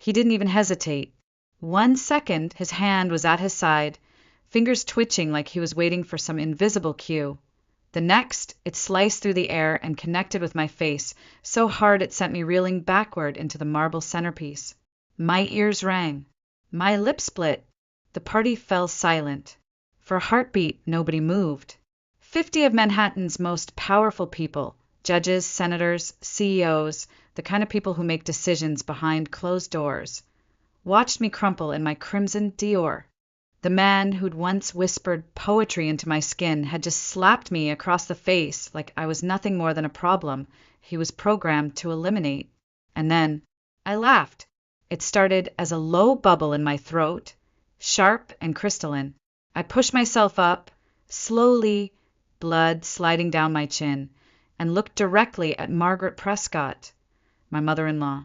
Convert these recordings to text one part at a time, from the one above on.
He didn't even hesitate. 1 second, his hand was at his side, fingers twitching like he was waiting for some invisible cue. The next, it sliced through the air and connected with my face, so hard it sent me reeling backward into the marble centerpiece. My ears rang. My lips split. The party fell silent. For a heartbeat, nobody moved. 50 of Manhattan's most powerful people, judges, senators, CEOs, the kind of people who make decisions behind closed doors, watched me crumple in my crimson Dior. The man who'd once whispered poetry into my skin had just slapped me across the face like I was nothing more than a problem he was programmed to eliminate. And then I laughed. It started as a low bubble in my throat, sharp and crystalline. I pushed myself up, slowly, blood sliding down my chin, and looked directly at Margaret Prescott, my mother-in-law,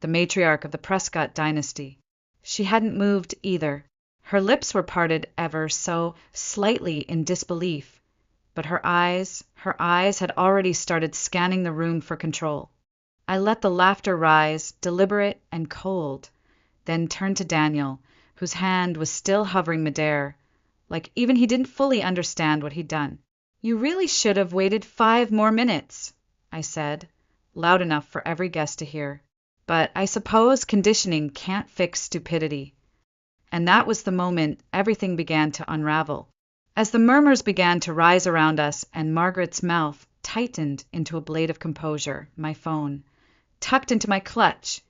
the matriarch of the Prescott dynasty. She hadn't moved either. Her lips were parted ever so slightly in disbelief, but her eyes had already started scanning the room for control. I let the laughter rise, deliberate and cold, then turned to Daniel, whose hand was still hovering midair, like even he didn't fully understand what he'd done. "You really should have waited 5 more minutes," I said, loud enough for every guest to hear. But I suppose conditioning can't fix stupidity. And that was the moment everything began to unravel. As the murmurs began to rise around us and Margaret's mouth tightened into a blade of composure, my phone, tucked into my clutch,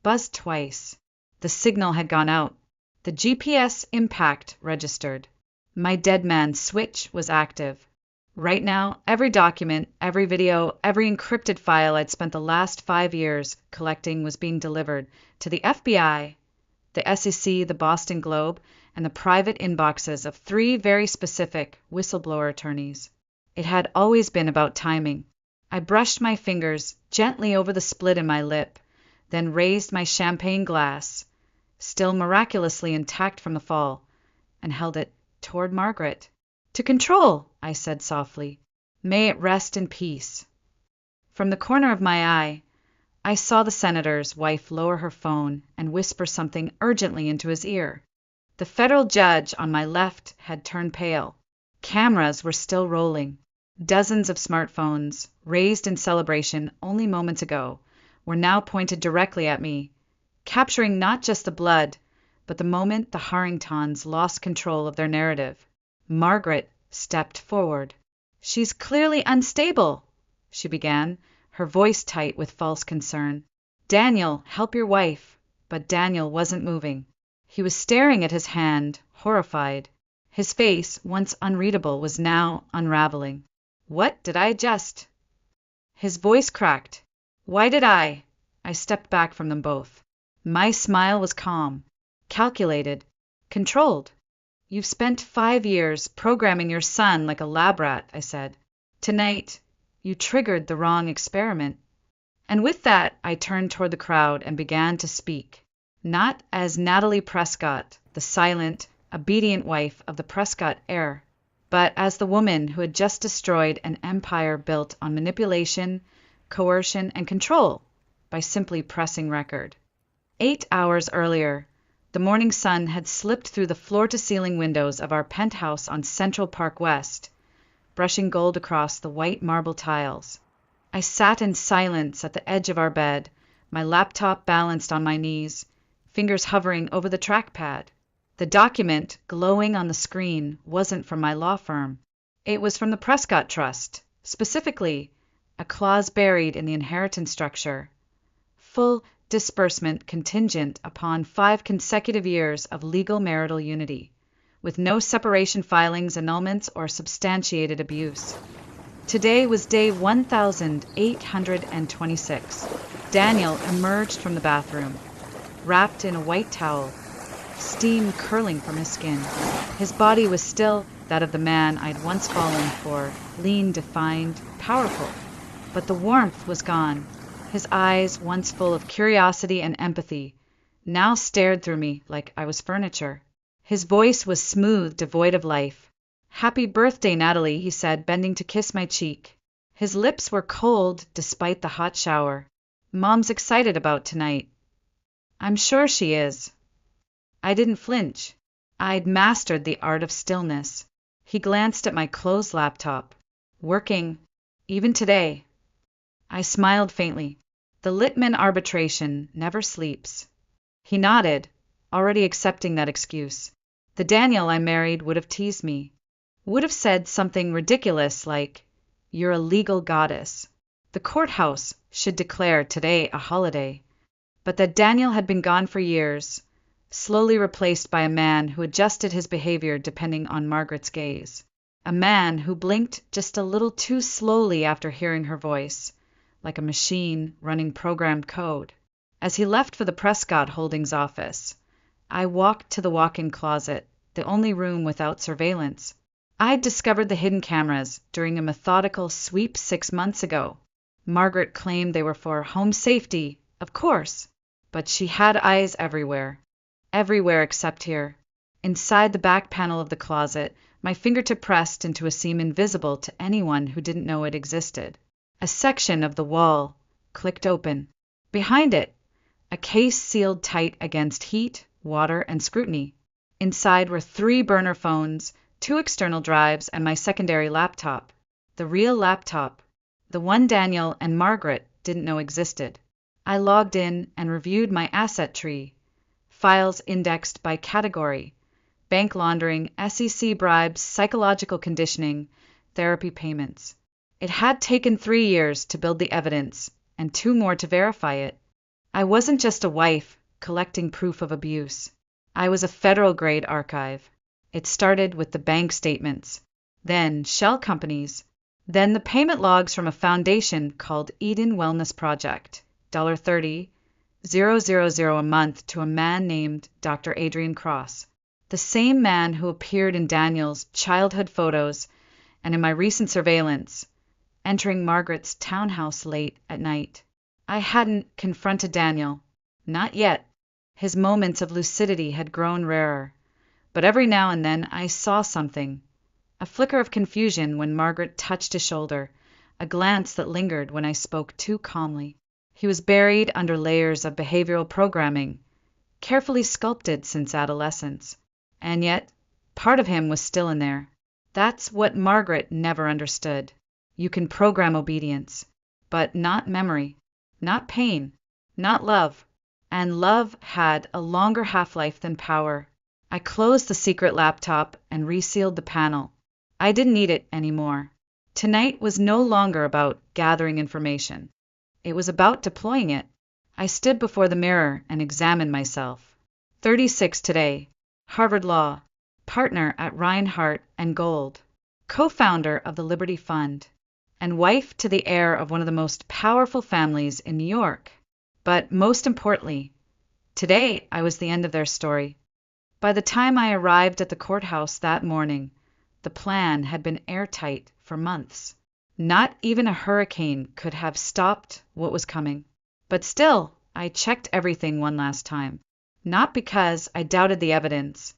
buzzed twice. The signal had gone out. The GPS impact registered. My dead man switch was active. Right now, every document, every video, every encrypted file I'd spent the last 5 years collecting was being delivered to the FBI, the SEC, the Boston Globe, and the private inboxes of 3 very specific whistleblower attorneys. It had always been about timing. I brushed my fingers gently over the split in my lip, then raised my champagne glass, still miraculously intact from the fall, and held it toward Margaret. "To control," I said softly. "May it rest in peace." From the corner of my eye, I saw the senator's wife lower her phone and whisper something urgently into his ear. The federal judge on my left had turned pale. Cameras were still rolling. Dozens of smartphones, raised in celebration only moments ago, were now pointed directly at me, capturing not just the blood, but the moment the Harringtons lost control of their narrative. Margaret stepped forward. "She's clearly unstable," she began, her voice tight with false concern. "Daniel, help your wife." But Daniel wasn't moving. He was staring at his hand, horrified. His face, once unreadable, was now unraveling. "What did I just?" His voice cracked. "Why did I?" I stepped back from them both. My smile was calm, calculated, controlled. "You've spent 5 years programming your son like a lab rat," I said. "Tonight, you triggered the wrong experiment." And with that, I turned toward the crowd and began to speak. Not as Natalie Prescott, the silent, obedient wife of the Prescott heir, but as the woman who had just destroyed an empire built on manipulation, coercion, and control by simply pressing record. 8 hours earlier, the morning sun had slipped through the floor-to-ceiling windows of our penthouse on Central Park West, brushing gold across the white marble tiles. I sat in silence at the edge of our bed, my laptop balanced on my knees, fingers hovering over the trackpad. The document glowing on the screen wasn't from my law firm. It was from the Prescott Trust, specifically a clause buried in the inheritance structure. Full disbursement contingent upon 5 consecutive years of legal marital unity, with no separation filings, annulments, or substantiated abuse. Today was day 1826. Daniel emerged from the bathroom, wrapped in a white towel, steam curling from his skin. His body was still that of the man I'd once fallen for, lean, defined, powerful. But the warmth was gone. His eyes, once full of curiosity and empathy, now stared through me like I was furniture. His voice was smooth, devoid of life. "Happy birthday, Natalie," he said, bending to kiss my cheek. His lips were cold despite the hot shower. "Mom's excited about tonight." I'm sure she is. I didn't flinch. I'd mastered the art of stillness. He glanced at my closed laptop. Working, even today. I smiled faintly. The Littman arbitration never sleeps. He nodded, already accepting that excuse. The Daniel I married would have teased me. Would have said something ridiculous like, "You're a legal goddess." The courthouse should declare today a holiday. But that Daniel had been gone for years, slowly replaced by a man who adjusted his behavior depending on Margaret's gaze. A man who blinked just a little too slowly after hearing her voice, like a machine running programmed code. As he left for the Prescott Holdings office, I walked to the walk-in closet, the only room without surveillance. I'd discovered the hidden cameras during a methodical sweep 6 months ago. Margaret claimed they were for home safety, of course, but she had eyes everywhere. Everywhere except here. Inside the back panel of the closet, my fingertip pressed into a seam invisible to anyone who didn't know it existed. A section of the wall clicked open. Behind it, a case sealed tight against heat, water, and scrutiny. Inside were 3 burner phones, 2 external drives, and my secondary laptop. The real laptop. The one Daniel and Margaret didn't know existed. I logged in and reviewed my asset tree. Files indexed by category. Bank laundering, SEC bribes, psychological conditioning, therapy payments. It had taken 3 years to build the evidence, and 2 more to verify it. I wasn't just a wife collecting proof of abuse. I was a federal-grade archive. It started with the bank statements, then shell companies, then the payment logs from a foundation called Eden Wellness Project, $30,000 a month to a man named Dr. Adrian Cross, the same man who appeared in Daniel's childhood photos and in my recent surveillance, entering Margaret's townhouse late at night. I hadn't confronted Daniel. Not yet. His moments of lucidity had grown rarer. But every now and then I saw something. A flicker of confusion when Margaret touched his shoulder, a glance that lingered when I spoke too calmly. He was buried under layers of behavioral programming, carefully sculpted since adolescence. And yet, part of him was still in there. That's what Margaret never understood. You can program obedience, but not memory, not pain, not love. And love had a longer half-life than power. I closed the secret laptop and resealed the panel. I didn't need it anymore. Tonight was no longer about gathering information. It was about deploying it. I stood before the mirror and examined myself. 36 today, Harvard Law, partner at Reinhardt and Gold, co-founder of the Liberty Fund, and wife to the heir of one of the most powerful families in New York. But most importantly, today I was the end of their story. By the time I arrived at the courthouse that morning, the plan had been airtight for months. Not even a hurricane could have stopped what was coming. But still, I checked everything one last time. Not because I doubted the evidence.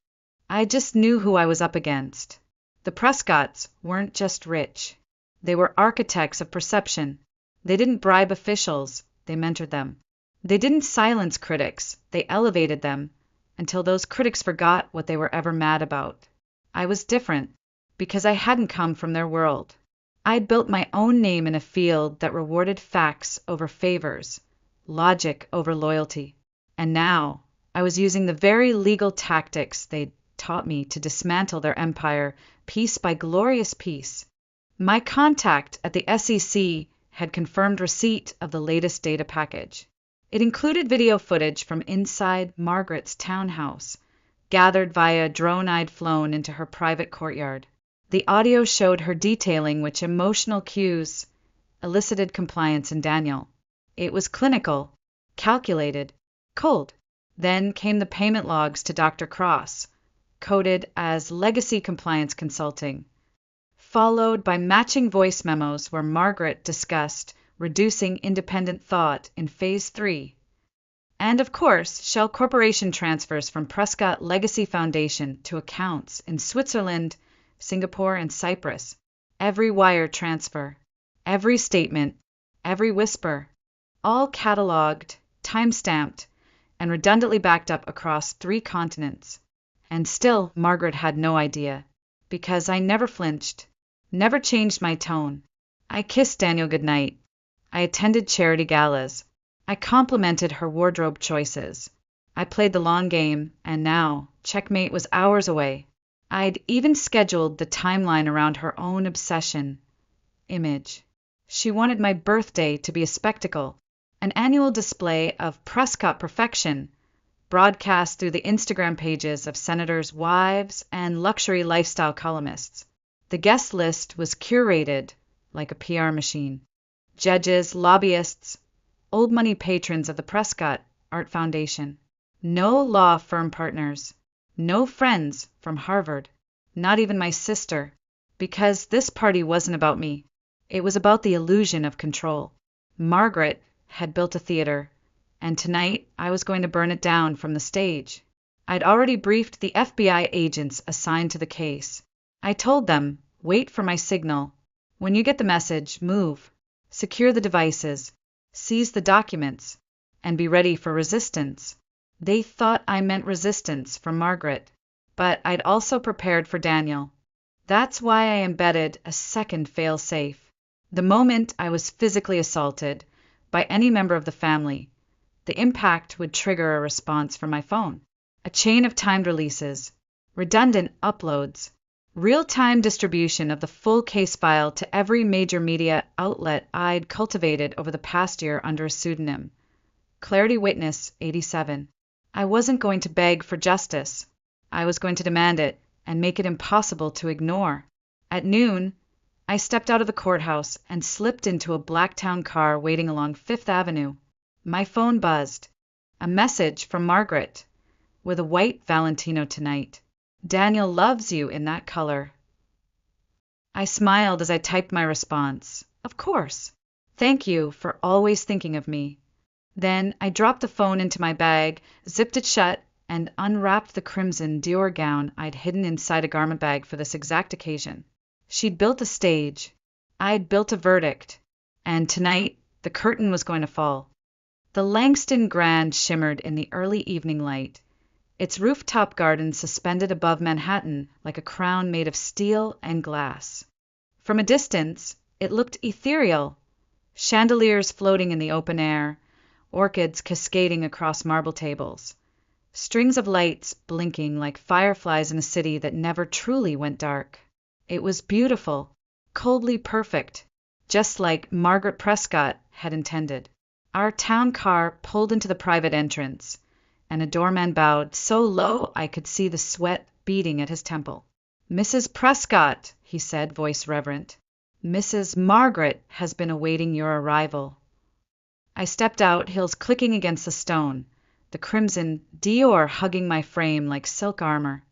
I just knew who I was up against. The Prescotts weren't just rich. They were architects of perception. They didn't bribe officials, they mentored them. They didn't silence critics, they elevated them, until those critics forgot what they were ever mad about. I was different, because I hadn't come from their world. I'd built my own name in a field that rewarded facts over favors, logic over loyalty. And now, I was using the very legal tactics they'd taught me to dismantle their empire piece by glorious piece. My contact at the SEC had confirmed receipt of the latest data package. It included video footage from inside Margaret's townhouse, gathered via drone I'd flown into her private courtyard. The audio showed her detailing which emotional cues elicited compliance in Daniel. It was clinical, calculated, cold. Then came the payment logs to Dr. Cross, coded as legacy compliance consulting, followed by matching voice memos where Margaret discussed reducing independent thought in Phase 3. And of course, Shell Corporation transfers from Prescott Legacy Foundation to accounts in Switzerland, Singapore, and Cyprus. Every wire transfer, every statement, every whisper, all cataloged, time-stamped, and redundantly backed up across 3 continents. And still, Margaret had no idea, because I never flinched, never changed my tone. I kissed Daniel goodnight. I attended charity galas. I complimented her wardrobe choices. I played the long game, and now, checkmate was hours away. I'd even scheduled the timeline around her own obsession. Image. She wanted my birthday to be a spectacle, an annual display of Prescott perfection, broadcast through the Instagram pages of senators' wives and luxury lifestyle columnists. The guest list was curated like a PR machine. Judges, lobbyists, old money patrons of the Prescott Art Foundation. No law firm partners. No friends from Harvard. Not even my sister. Because this party wasn't about me. It was about the illusion of control. Margaret had built a theater, and tonight I was going to burn it down from the stage. I'd already briefed the FBI agents assigned to the case. I told them, wait for my signal. When you get the message, move. Secure the devices. Seize the documents. And be ready for resistance. They thought I meant resistance from Margaret, but I'd also prepared for Daniel. That's why I embedded a second fail-safe. The moment I was physically assaulted by any member of the family, the impact would trigger a response from my phone. A chain of timed releases, redundant uploads, real-time distribution of the full case file to every major media outlet I'd cultivated over the past year under a pseudonym. Clarity Witness, 87. I wasn't going to beg for justice. I was going to demand it and make it impossible to ignore. At noon, I stepped out of the courthouse and slipped into a Blacktown car waiting along Fifth Avenue. My phone buzzed. A message from Margaret, with a white Valentino tonight. Daniel loves you in that color. I smiled as I typed my response. Of course. Thank you for always thinking of me. Then I dropped the phone into my bag, zipped it shut, and unwrapped the crimson Dior gown I'd hidden inside a garment bag for this exact occasion. She'd built a stage. I'd built a verdict. And tonight, the curtain was going to fall. The Langston Grand shimmered in the early evening light, its rooftop garden suspended above Manhattan like a crown made of steel and glass. From a distance, it looked ethereal. Chandeliers floating in the open air, orchids cascading across marble tables, strings of lights blinking like fireflies in a city that never truly went dark. It was beautiful, coldly perfect, just like Margaret Prescott had intended. Our town car pulled into the private entrance, and a doorman bowed so low I could see the sweat beating at his temple. "Mrs. Prescott," he said, voice reverent, "Mrs. Margaret has been awaiting your arrival." I stepped out, heels clicking against the stone, the crimson Dior hugging my frame like silk armor.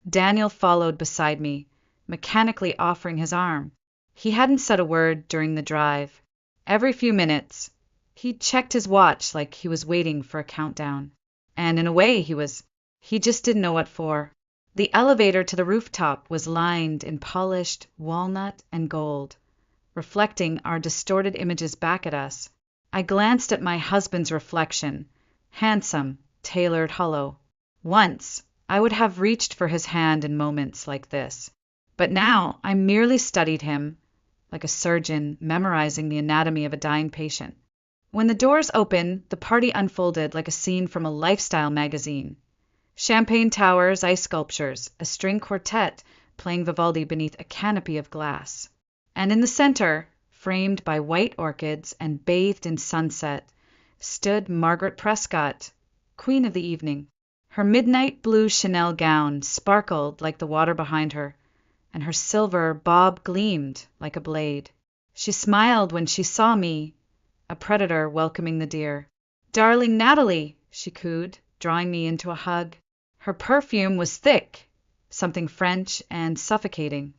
Daniel followed beside me, mechanically offering his arm. He hadn't said a word during the drive. Every few minutes, he checked his watch like he was waiting for a countdown. And in a way he just didn't know what for. The elevator to the rooftop was lined in polished walnut and gold, reflecting our distorted images back at us. I glanced at my husband's reflection, handsome, tailored, hollow. Once, I would have reached for his hand in moments like this. But now I merely studied him, like a surgeon memorizing the anatomy of a dying patient. When the doors opened, the party unfolded like a scene from a lifestyle magazine. Champagne towers, ice sculptures, a string quartet playing Vivaldi beneath a canopy of glass. And in the center, framed by white orchids and bathed in sunset, stood Margaret Prescott, queen of the evening. Her midnight blue Chanel gown sparkled like the water behind her, and her silver bob gleamed like a blade. She smiled when she saw me, a predator welcoming the deer. "Darling Natalie," she cooed, drawing me into a hug. Her perfume was thick, something French and suffocating.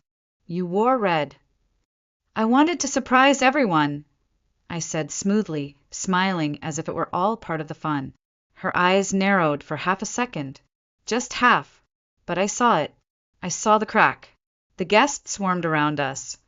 "You wore red." "I wanted to surprise everyone," I said smoothly, smiling as if it were all part of the fun. Her eyes narrowed for half a second. Just half. But I saw it. I saw the crack. The guests swarmed around us,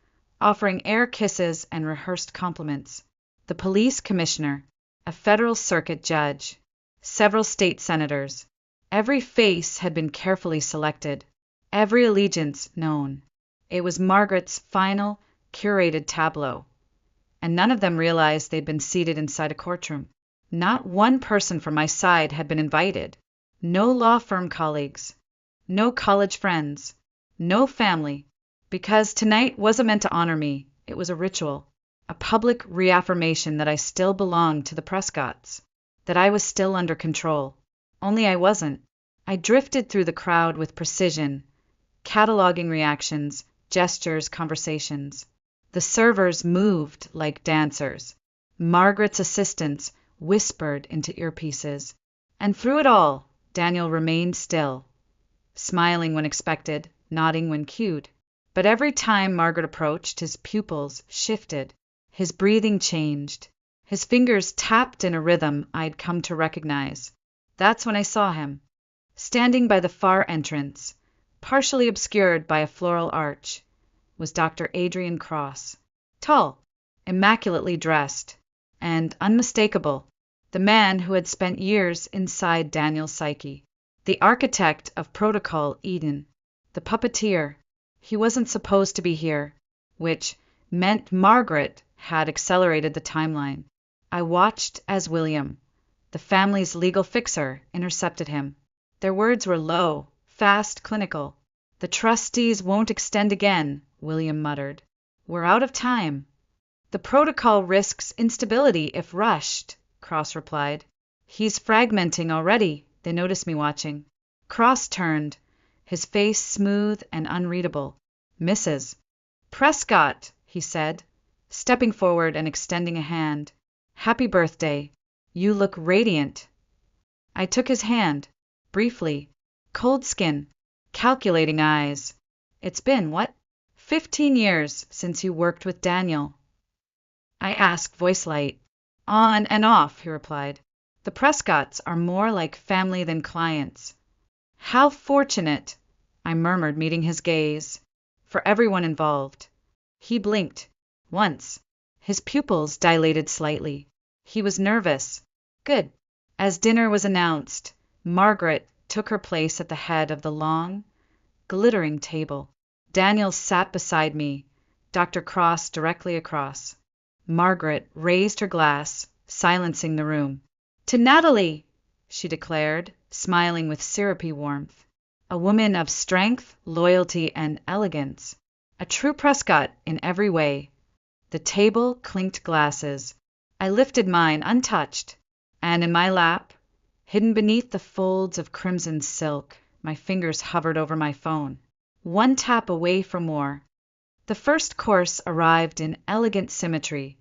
offering air kisses and rehearsed compliments. The police commissioner, a federal circuit judge, several state senators. Every face had been carefully selected, every allegiance known. It was Margaret's final, curated tableau. And none of them realized they'd been seated inside a courtroom. Not one person from my side had been invited. No law firm colleagues. No college friends. No family. Because tonight wasn't meant to honor me. It was a ritual. A public reaffirmation that I still belonged to the Prescotts. That I was still under control. Only I wasn't. I drifted through the crowd with precision, cataloging reactions, gestures, conversations. The servers moved like dancers. Margaret's assistants whispered into earpieces. And through it all, Daniel remained still, smiling when expected, nodding when cued. But every time Margaret approached, his pupils shifted. His breathing changed. His fingers tapped in a rhythm I'd come to recognize. That's when I saw him, standing by the far entrance, partially obscured by a floral arch, was Dr. Adrian Cross. Tall, immaculately dressed, and unmistakable, the man who had spent years inside Daniel's psyche. The architect of Protocol Eden. The puppeteer. He wasn't supposed to be here, which meant Margaret had accelerated the timeline. I watched as William, the family's legal fixer, intercepted him. Their words were low, fast, clinical. "The trustees won't extend again," William muttered. "We're out of time." "The protocol risks instability if rushed," Cross replied. "He's fragmenting already." They noticed me watching. Cross turned, his face smooth and unreadable. "Mrs. Prescott," he said, stepping forward and extending a hand. "Happy birthday. You look radiant." I took his hand, briefly, cold skin, calculating eyes. "It's been, what, 15 years since you worked with Daniel?" I asked, voice light. "On and off," he replied. "The Prescotts are more like family than clients." "How fortunate," I murmured, meeting his gaze, "for everyone involved." He blinked. Once. His pupils dilated slightly. He was nervous. Good. As dinner was announced, Margaret took her place at the head of the long, glittering table. Daniel sat beside me, Dr. Cross directly across. Margaret raised her glass, silencing the room. "To Natalie," she declared, smiling with syrupy warmth. "A woman of strength, loyalty, and elegance. A true Prescott in every way." The table clinked glasses. I lifted mine untouched, and in my lap, hidden beneath the folds of crimson silk, my fingers hovered over my phone. One tap away from more. The first course arrived in elegant symmetry.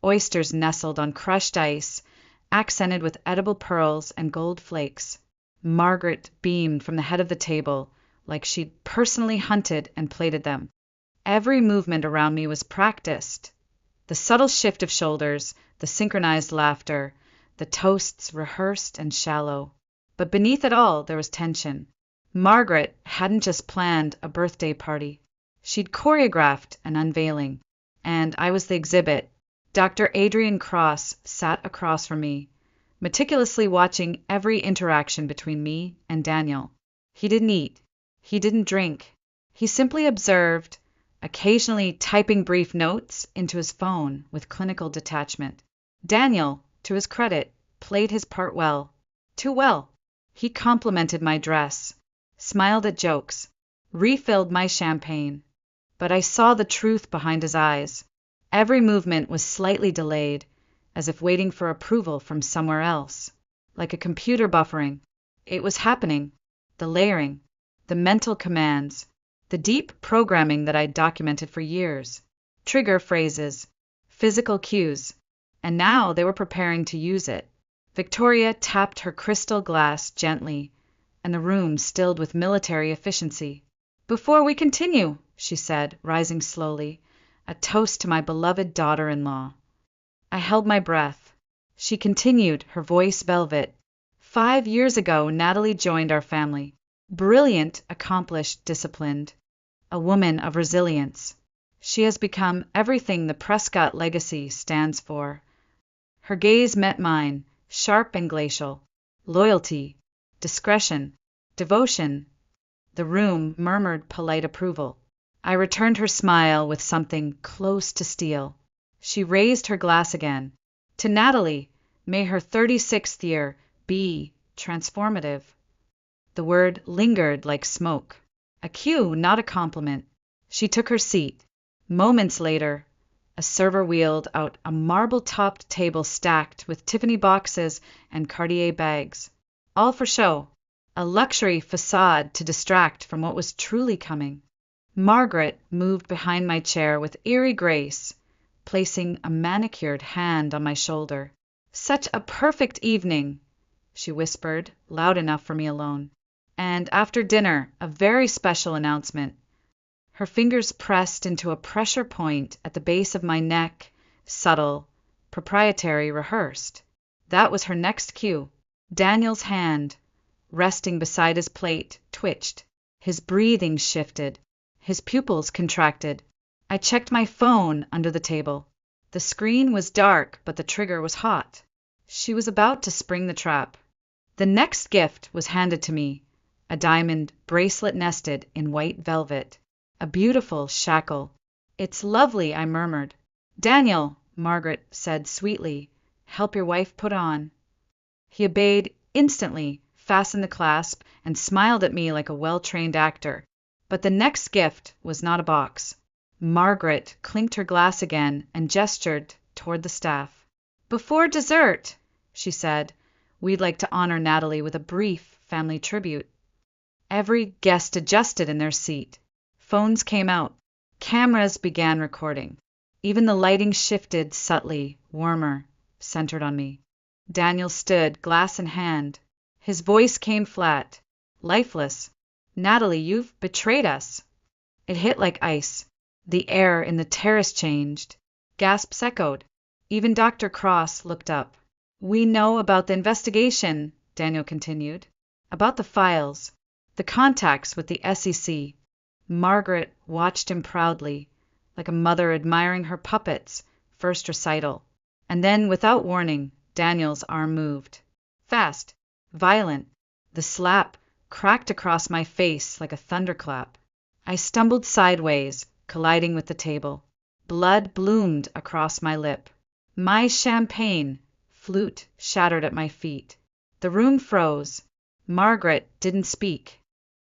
Oysters nestled on crushed ice, accented with edible pearls and gold flakes. Margaret beamed from the head of the table, like she'd personally hunted and plated them. Every movement around me was practiced. The subtle shift of shoulders, the synchronized laughter, the toasts rehearsed and shallow. But beneath it all, there was tension. Margaret hadn't just planned a birthday party. She'd choreographed an unveiling, and I was the exhibit. Dr. Adrian Cross sat across from me, meticulously watching every interaction between me and Daniel. He didn't eat. He didn't drink. He simply observed, occasionally typing brief notes into his phone with clinical detachment. Daniel, to his credit, played his part well. Too well. He complimented my dress, smiled at jokes, refilled my champagne. But I saw the truth behind his eyes. Every movement was slightly delayed, as if waiting for approval from somewhere else. Like a computer buffering. It was happening. The layering, the mental commands, the deep programming that I'd documented for years. Trigger phrases, physical cues, and now they were preparing to use it. Victoria tapped her crystal glass gently, and the room stilled with military efficiency. "Before we continue," she said, rising slowly, "a toast to my beloved daughter-in-law." I held my breath. She continued, her voice velvet. 5 years ago, Natalie joined our family. Brilliant, accomplished, disciplined. A woman of resilience. She has become everything the Prescott legacy stands for. Her gaze met mine, sharp and glacial. loyalty, discretion, devotion. The room murmured polite approval. I returned her smile with something close to steel. She raised her glass again. To Natalie, may her 36th year be transformative. The word lingered like smoke. A cue, not a compliment. She took her seat. Moments later, a server wheeled out a marble-topped table stacked with Tiffany boxes and Cartier bags. All for show. A luxury facade to distract from what was truly coming. Margaret moved behind my chair with eerie grace, placing a manicured hand on my shoulder. "Such a perfect evening," she whispered, loud enough for me alone. "And after dinner, a very special announcement." Her fingers pressed into a pressure point at the base of my neck, subtle, proprietary, rehearsed. That was her next cue. Daniel's hand, resting beside his plate, twitched. His breathing shifted. His pupils contracted. I checked my phone under the table. The screen was dark, but the trigger was hot. She was about to spring the trap. The next gift was handed to me, a diamond bracelet nested in white velvet. A beautiful shackle. "It's lovely," I murmured. "Daniel," Margaret said sweetly, "help your wife put on." He obeyed instantly, fastened the clasp, and smiled at me like a well-trained actor. But the next gift was not a box. Margaret clinked her glass again and gestured toward the staff. "Before dessert," she said, "we'd like to honor Natalie with a brief family tribute." Every guest adjusted in their seat. Phones came out. Cameras began recording. Even the lighting shifted subtly, warmer, centered on me. Daniel stood, glass in hand. His voice came flat, lifeless. "Natalie, you've betrayed us." It hit like ice. The air in the terrace changed. Gasps echoed. Even Dr. Cross looked up. "We know about the investigation," Daniel continued. "About the files. The contacts with the SEC. Margaret watched him proudly, like a mother admiring her puppet's first recital. And then, without warning, Daniel's arm moved. Fast, violent. The slap cracked across my face like a thunderclap. I stumbled sideways, colliding with the table. Blood bloomed across my lip. My champagne flute shattered at my feet. The room froze. Margaret didn't speak.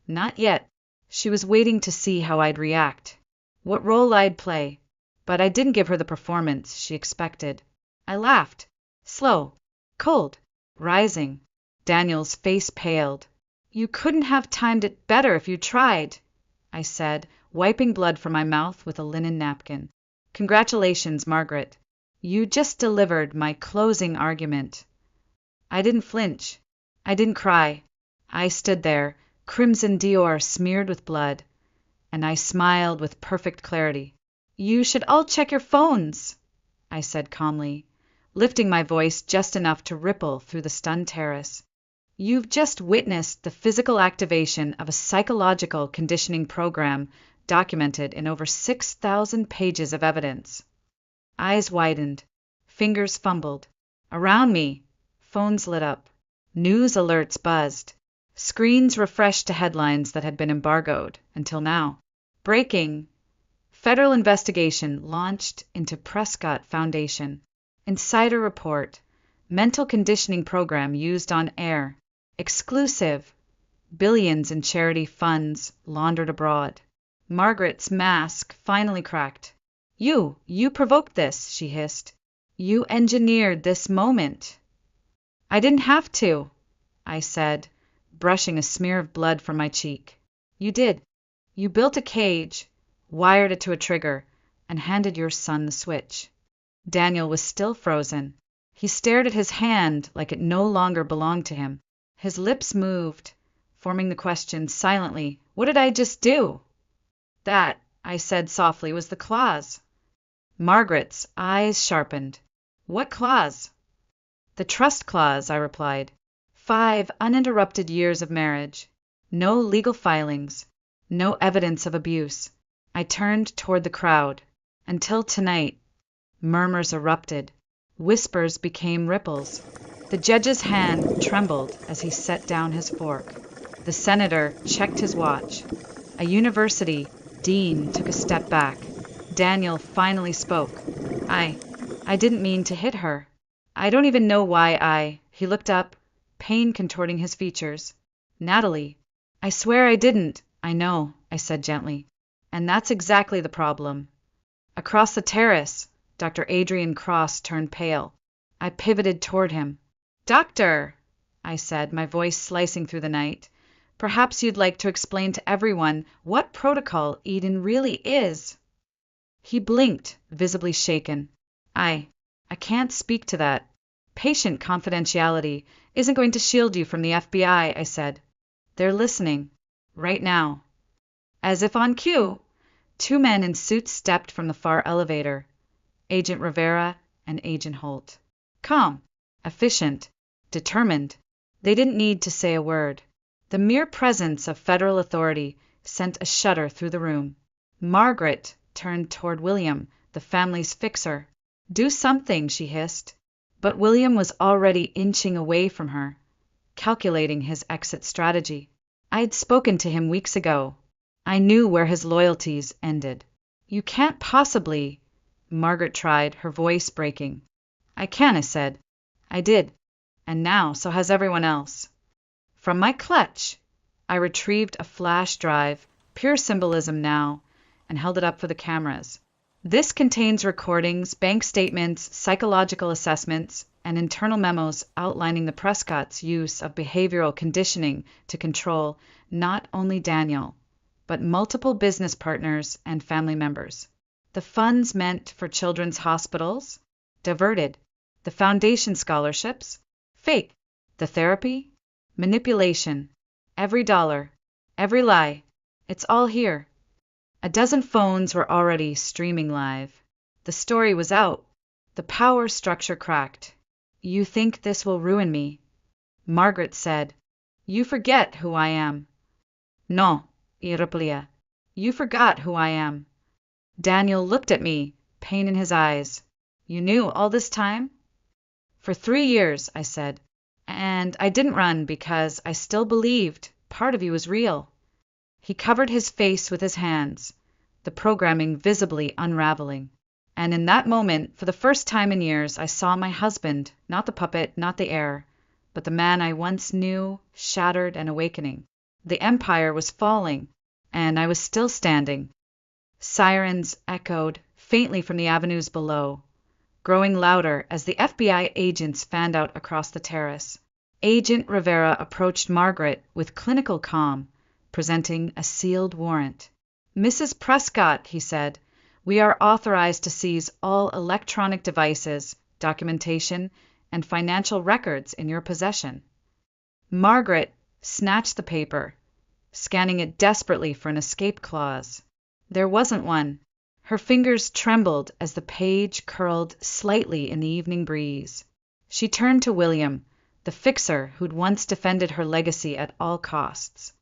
Not yet. She was waiting to see how I'd react, what role I'd play. But I didn't give her the performance she expected. I laughed. Slow, cold, rising. Daniel's face paled. "You couldn't have timed it better if you tried," I said, wiping blood from my mouth with a linen napkin. "Congratulations, Margaret. You just delivered my closing argument." I didn't flinch. I didn't cry. I stood there, crimson Dior smeared with blood, and I smiled with perfect clarity. "You should all check your phones," I said calmly, lifting my voice just enough to ripple through the stunned terrace. "You've just witnessed the physical activation of a psychological conditioning program documented in over 6,000 pages of evidence." Eyes widened. Fingers fumbled. Around me, phones lit up. News alerts buzzed. Screens refreshed to headlines that had been embargoed until now. Breaking. Federal investigation launched into Prescott Foundation. Insider report. Mental conditioning program used on air. Exclusive. Billions in charity funds laundered abroad. Margaret's mask finally cracked. You provoked this," she hissed. "You engineered this moment." "I didn't have to," I said, brushing a smear of blood from my cheek. "You did. You built a cage, wired it to a trigger, and handed your son the switch." Daniel was still frozen. He stared at his hand like it no longer belonged to him. His lips moved, forming the question silently, "What did I just do?" "That," I said softly, "was the clause." Margaret's eyes sharpened. "What clause?" "The trust clause," I replied. 5 uninterrupted years of marriage. No legal filings. No evidence of abuse. I turned toward the crowd. Until tonight. Murmurs erupted. Whispers became ripples. The judge's hand trembled as he set down his fork. The senator checked his watch. A university dean took a step back. Daniel finally spoke. I didn't mean to hit her. I don't even know why. He looked up, pain contorting his features. Natalie, I swear I didn't. I know, I said gently. And that's exactly the problem. Across the terrace, Dr. Adrian Cross turned pale. I pivoted toward him. Doctor, I said, my voice slicing through the night, perhaps you'd like to explain to everyone what protocol Eden really is. He blinked, visibly shaken. I can't speak to that. Patient confidentiality isn't going to shield you from the FBI, I said. They're listening. Right now. As if on cue, two men in suits stepped from the far elevator. Agent Rivera and Agent Holt. Calm, efficient, determined. They didn't need to say a word. The mere presence of federal authority sent a shudder through the room. Margaret turned toward William, the family's fixer. Do something, she hissed. But William was already inching away from her, calculating his exit strategy. I'd spoken to him weeks ago. I knew where his loyalties ended. You can't possibly... Margaret tried, her voice breaking. I can, I said. I did. And now, so has everyone else. From my clutch, I retrieved a flash drive, pure symbolism now, and held it up for the cameras. This contains recordings, bank statements, psychological assessments, and internal memos outlining the Prescotts' use of behavioral conditioning to control not only Daniel, but multiple business partners and family members. The funds meant for children's hospitals, diverted. The foundation scholarships, fake. The therapy, manipulation. Every dollar, every lie. It's all here. A dozen phones were already streaming live. The story was out. The power structure cracked. You think this will ruin me? Margaret said. You forget who I am. No, Iraplia. You forgot who I am. Daniel looked at me, pain in his eyes. You knew all this time? For 3 years, I said. And I didn't run because I still believed part of you was real. He covered his face with his hands, the programming visibly unraveling. And in that moment, for the first time in years, I saw my husband, not the puppet, not the heir, but the man I once knew, shattered and awakening. The empire was falling, and I was still standing. Sirens echoed faintly from the avenues below, growing louder as the FBI agents fanned out across the terrace. Agent Rivera approached Margaret with clinical calm, presenting a sealed warrant. Mrs. Prescott, he said, we are authorized to seize all electronic devices, documentation, and financial records in your possession. Margaret snatched the paper, scanning it desperately for an escape clause. There wasn't one. Her fingers trembled as the page curled slightly in the evening breeze. She turned to William, the fixer who'd once defended her legacy at all costs.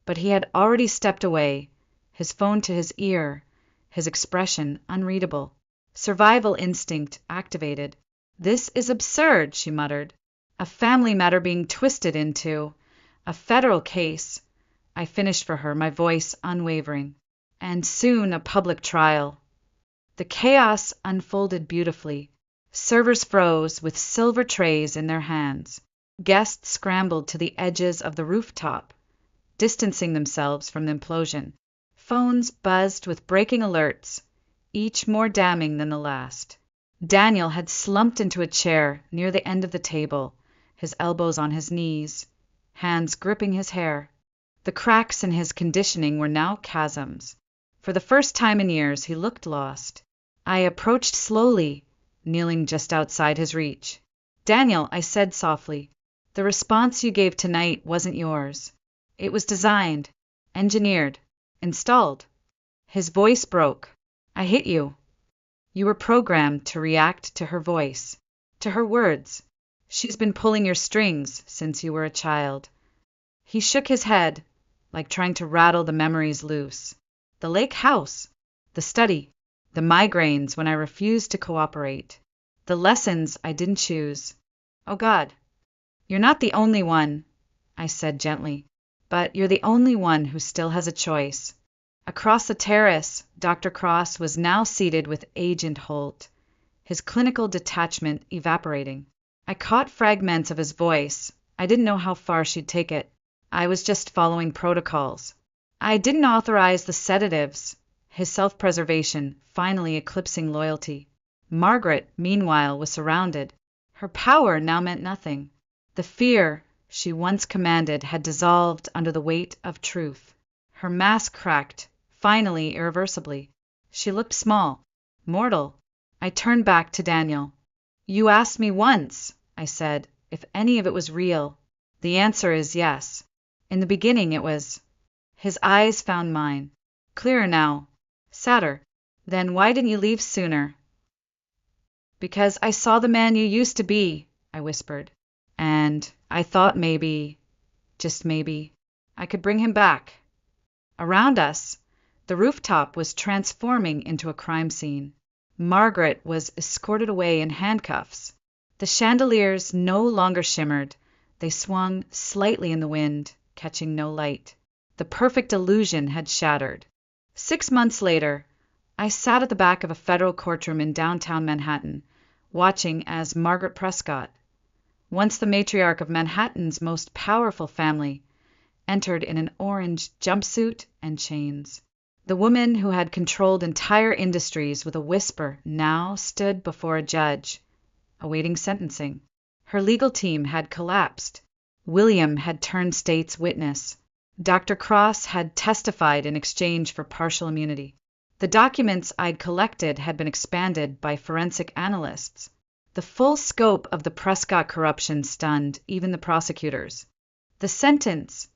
But he had already stepped away, his phone to his ear, his expression unreadable. Survival instinct activated. This is absurd, she muttered. A family matter being twisted into a federal case. I finished for her, my voice unwavering. And soon a public trial. The chaos unfolded beautifully. Servers froze with silver trays in their hands. Guests scrambled to the edges of the rooftop, distancing themselves from the implosion. Phones buzzed with breaking alerts, each more damning than the last. Daniel had slumped into a chair near the end of the table, his elbows on his knees, hands gripping his hair. The cracks in his conditioning were now chasms. For the first time in years, he looked lost. I approached slowly, kneeling just outside his reach. Daniel, I said softly, the response you gave tonight wasn't yours. It was designed, engineered, installed. His voice broke. I hit you. You were programmed to react to her voice, to her words. She's been pulling your strings since you were a child. He shook his head, like trying to rattle the memories loose. The lake house, the study, the migraines when I refused to cooperate, the lessons I didn't choose. Oh God, You're not the only one, I said gently, but you're the only one who still has a choice. Across the terrace, Dr. Cross was now seated with Agent Holt, his clinical detachment evaporating. I caught fragments of his voice. I didn't know how far she'd take it. I was just following protocols. I didn't authorize the sedatives, his self-preservation finally eclipsing loyalty. Margaret, meanwhile, was surrounded. Her power now meant nothing. The fear she once commanded had dissolved under the weight of truth. Her mask cracked, finally irreversibly. She looked small, mortal. I turned back to Daniel. You asked me once, I said, if any of it was real. The answer is yes. In the beginning it was. His eyes found mine. Clearer now. Sadder. Then why didn't you leave sooner? Because I saw the man you used to be, I whispered. And I thought maybe, just maybe, I could bring him back. Around us, the rooftop was transforming into a crime scene. Margaret was escorted away in handcuffs. The chandeliers no longer shimmered. They swung slightly in the wind, catching no light. The perfect illusion had shattered. 6 months later, I sat at the back of a federal courtroom in downtown Manhattan, watching as Margaret Prescott, once the matriarch of Manhattan's most powerful family, entered in an orange jumpsuit and chains. The woman who had controlled entire industries with a whisper now stood before a judge, awaiting sentencing. Her legal team had collapsed. William had turned state's witness. Dr. Cross had testified in exchange for partial immunity. The documents I'd collected had been expanded by forensic analysts. The full scope of the Prescott corruption stunned even the prosecutors. The sentence,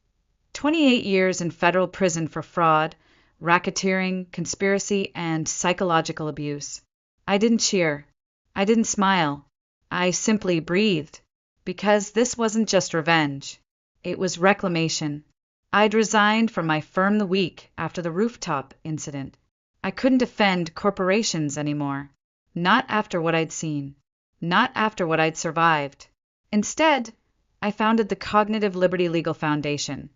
28 years in federal prison for fraud, racketeering, conspiracy, and psychological abuse. I didn't cheer. I didn't smile. I simply breathed, because this wasn't just revenge. It was reclamation. I'd resigned from my firm the week after the rooftop incident. I couldn't defend corporations anymore. Not after what I'd seen. Not after what I'd survived. Instead, I founded the Cognitive Liberty Legal Foundation,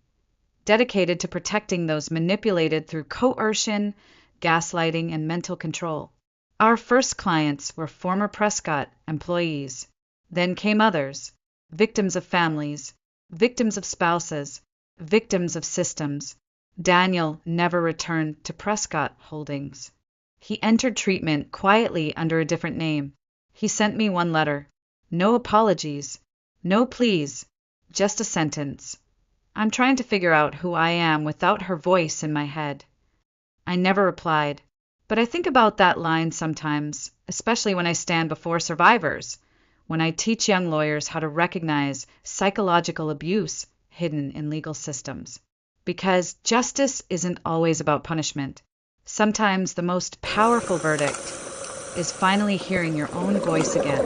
dedicated to protecting those manipulated through coercion, gaslighting, and mental control. Our first clients were former Prescott employees. Then came others, victims of families, victims of spouses, victims of systems. Daniel never returned to Prescott Holdings. He entered treatment quietly under a different name. He sent me one letter. No apologies, no pleas, just a sentence. I'm trying to figure out who I am without her voice in my head. I never replied, but I think about that line sometimes, especially when I stand before survivors, when I teach young lawyers how to recognize psychological abuse hidden in legal systems. Because justice isn't always about punishment. Sometimes the most powerful verdict is finally hearing your own voice again.